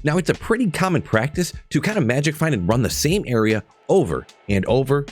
Now, it's a pretty common practice to kind of magic find and run the same area over and over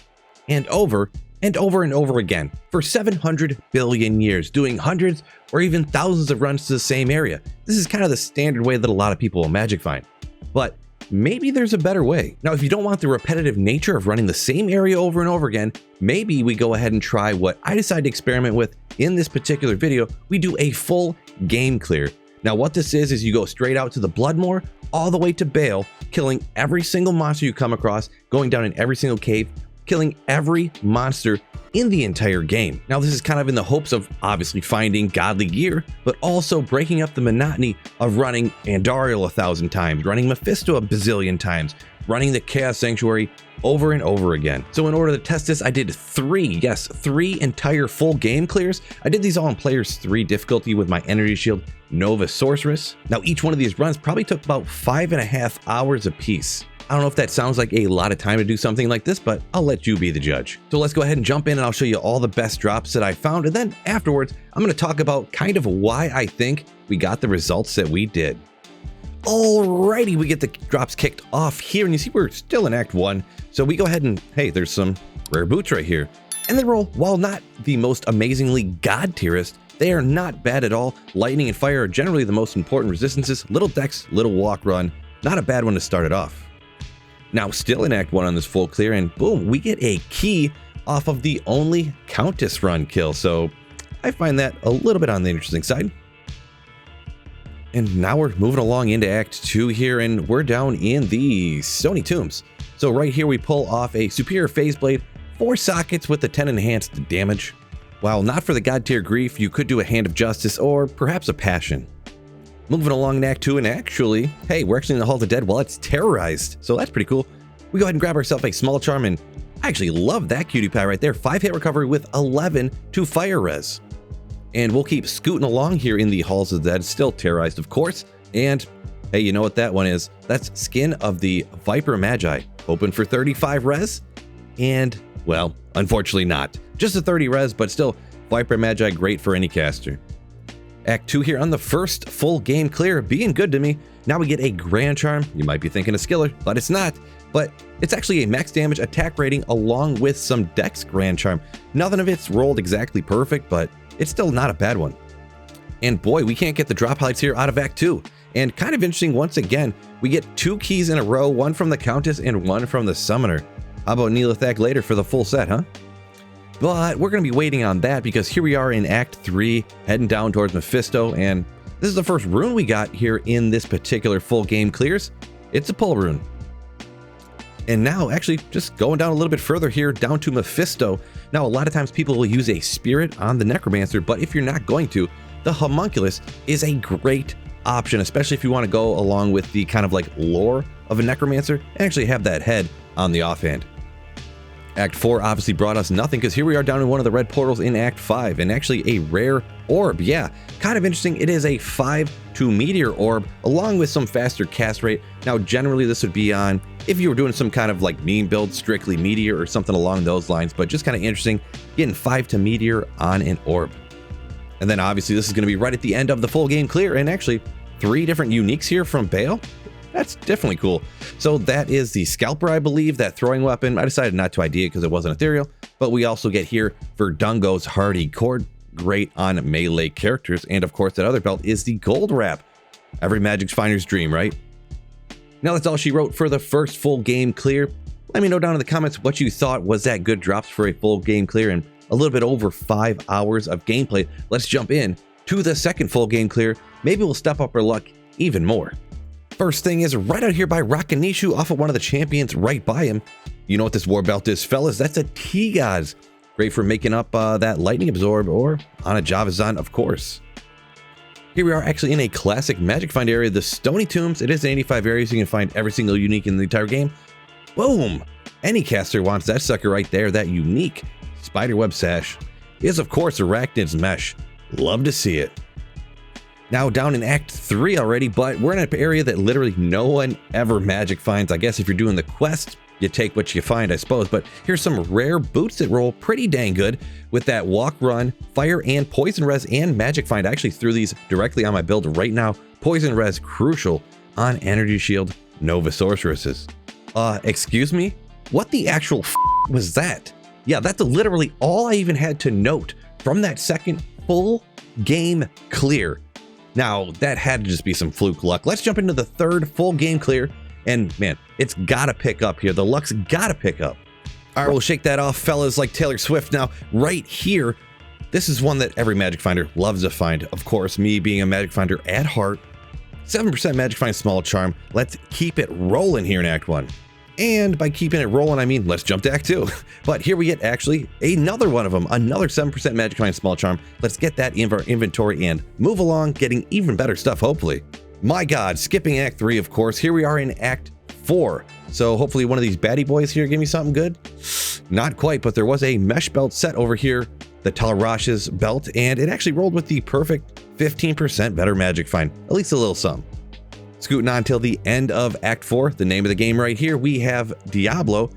and over and over and over again for 700 billion years, doing hundreds or even thousands of runs to the same area. This is kind of the standard way that a lot of people will magic find. But maybe there's a better way. Now, if you don't want the repetitive nature of running the same area over and over again, maybe we go ahead and try what I decided to experiment with in this particular video. We do a full game clear. Now, what this is you go straight out to the Bloodmoor, all the way to Bale, killing every single monster you come across, going down in every single cave, killing every monster in the entire game. Now, this is kind of in the hopes of obviously finding godly gear, but also breaking up the monotony of running Andariel 1,000 times, running Mephisto a bazillion times, running the Chaos Sanctuary over and over again. So in order to test this, I did three entire full game clears. I did these all on players 3 difficulty with my Energy Shield Nova Sorceress. Now, each one of these runs probably took about 5.5 hours a piece. I don't know if that sounds like a lot of time to do something like this, but I'll let you be the judge. So let's go ahead and jump in and I'll show you all the best drops that I found. And then afterwards, I'm going to talk about kind of why I think we got the results that we did. Alrighty, we get the drops kicked off here, and you see we're still in Act 1. So we go ahead and, hey, there's some rare boots right here. And they roll, while not the most amazingly god tierist, they are not bad at all. Lightning and fire are generally the most important resistances. Little dex, little walk run. Not a bad one to start it off. Now, still in Act 1 on this full clear, and boom, we get a key off of the only Countess run kill. So I find that a little bit on the interesting side. And now we're moving along into Act 2 here, and we're down in the Stony Tombs. So right here we pull off a Superior Phase Blade, 4 sockets with the 10 enhanced damage. While not for the god tier grief, you could do a Hand of Justice or perhaps a Passion. Moving along in Act 2, and actually, hey, we're actually in the Hall of the Dead while it's terrorized, so that's pretty cool. We go ahead and grab ourselves a Small Charm, and I actually love that cutie pie right there. 5 hit recovery with 11 to fire res. And we'll keep scooting along here in the Halls of the Dead, still terrorized, of course. And hey, you know what that one is? That's Skin of the Viper Magi, hoping for 35 res. And, well, unfortunately not. Just a 30 res, but still, Viper Magi, great for any caster. Act 2 here on the first full game clear, being good to me. Now we get a Grand Charm. You might be thinking a Skiller, but it's not. But it's actually a max damage attack rating along with some Dex Grand Charm. Nothing of it's rolled exactly perfect, but it's still not a bad one. And boy, we can't get the drop highlights here out of Act 2. And kind of interesting, once again, we get 2 keys in a row, one from the Countess and one from the Summoner. How about Neelathak later for the full set, huh? But we're going to be waiting on that because here we are in Act 3, heading down towards Mephisto, and this is the first rune we got here in this particular full game clears. It's a pull rune. And now, actually, just going down a little bit further here, down to Mephisto. Now, a lot of times people will use a Spirit on the Necromancer, but if you're not going to, the Homunculus is a great option, especially if you want to go along with the kind of like lore of a Necromancer and actually have that head on the offhand. Act 4 obviously brought us nothing because here we are down in one of the red portals in Act 5, and actually a rare orb. Yeah, kind of interesting. It is a 5-2 meteor orb along with some faster cast rate. Now, generally this would be on if you were doing some kind of like meme build, strictly meteor or something along those lines, but just kind of interesting getting 5 meteor on an orb. And then obviously this is going to be right at the end of the full game clear, and actually 3 different uniques here from Bale. That's definitely cool. So that is the Scalper, I believe, that throwing weapon. I decided not to ID it because it wasn't ethereal, but we also get here Verdungo's Hardy Cord, great on melee characters. And of course, that other belt is the Gold Wrap. Every Magic Finder's dream, right? Now that's all she wrote for the first full game clear. Let me know down in the comments what you thought. Was that good drops for a full game clear and a little bit over 5 hours of gameplay? Let's jump in to the second full game clear. Maybe we'll step up our luck even more. First thing is right out here by Rakanishu off of one of the champions right by him. You know what this war belt is, fellas? That's a T-Gods. Great for making up that lightning absorb or on a Javazan, of course. Here we are actually in a classic Magic Find area, the Stony Tombs. It is an 85 area, so you can find every single unique in the entire game. Boom! Any caster wants that sucker right there, that unique Spiderweb Sash. Is of course Arachnid's Mesh. Love to see it. Now down in Act 3 already, but we're in an area that literally no one ever magic finds. I guess if you're doing the quest, you take what you find, I suppose. But here's some rare boots that roll pretty dang good with that walk, run, fire, and poison res and magic find. I actually threw these directly on my build right now. Poison res, crucial on Energy Shield Nova Sorceresses. Excuse me? What the actual was that? Yeah, that's literally all I even had to note from that second full game clear. Now, that had to just be some fluke luck. Let's jump into the third full game clear, and man, it's gotta pick up here. The luck's gotta pick up. All right, we'll shake that off, fellas, like Taylor Swift. Now, right here, this is one that every Magic Finder loves to find. Of course, me being a Magic Finder at heart, 7% Magic Find Small Charm. Let's keep it rolling here in Act 1. And by keeping it rolling, I mean, let's jump to Act 2. But here we get actually another one of them, another 7% Magic Find Small Charm. Let's get that in our inventory and move along, getting even better stuff, hopefully. My God, skipping Act 3, of course. Here we are in Act 4. So hopefully one of these baddie boys here give me something good. Not quite, but there was a mesh belt set over here, the Talarash's belt, and it actually rolled with the perfect 15% better Magic Find, at least a little some. Scooting on till the end of Act 4, the name of the game right here, we have Diablo.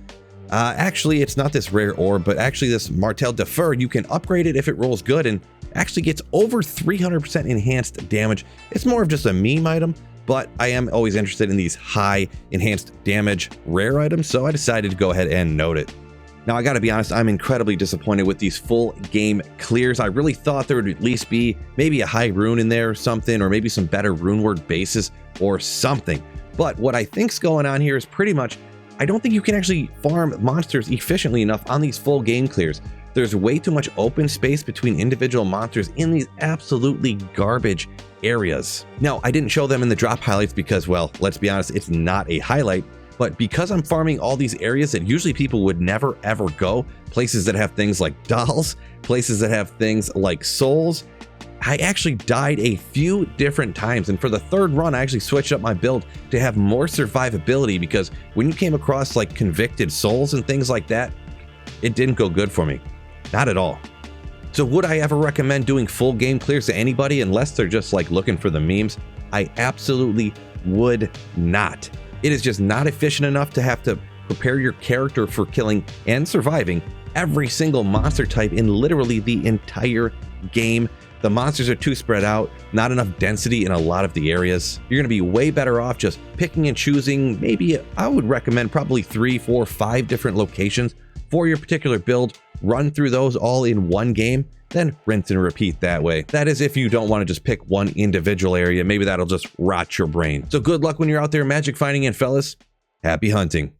Actually, it's not this rare orb, but actually this Martel de Fur. You can upgrade it if it rolls good and actually gets over 300% enhanced damage. It's more of just a meme item, but I am always interested in these high enhanced damage rare items, so I decided to go ahead and note it. Now, I gotta be honest, I'm incredibly disappointed with these full game clears. I really thought there would at least be maybe a high rune in there or something, or maybe some better rune word bases or something. But what I think's going on here is pretty much, I don't think you can actually farm monsters efficiently enough on these full game clears. There's way too much open space between individual monsters in these absolutely garbage areas. Now, I didn't show them in the drop highlights because, well, let's be honest, it's not a highlight. But because I'm farming all these areas that usually people would never ever go, places that have things like dolls, places that have things like souls, I actually died a few different times. And for the third run, I actually switched up my build to have more survivability, because when you came across like convicted souls and things like that, it didn't go good for me. Not at all. So would I ever recommend doing full game clears to anybody unless they're just like looking for the memes? I absolutely would not. It is just not efficient enough to have to prepare your character for killing and surviving every single monster type in literally the entire game. The monsters are too spread out, not enough density in a lot of the areas. You're going to be way better off just picking and choosing. Maybe I would recommend probably 3, 4, 5 different locations for your particular build. Run through those all in one game, then rinse and repeat that way. That is if you don't want to just pick one individual area. Maybe that'll just rot your brain. So good luck when you're out there magic finding, and fellas, happy hunting.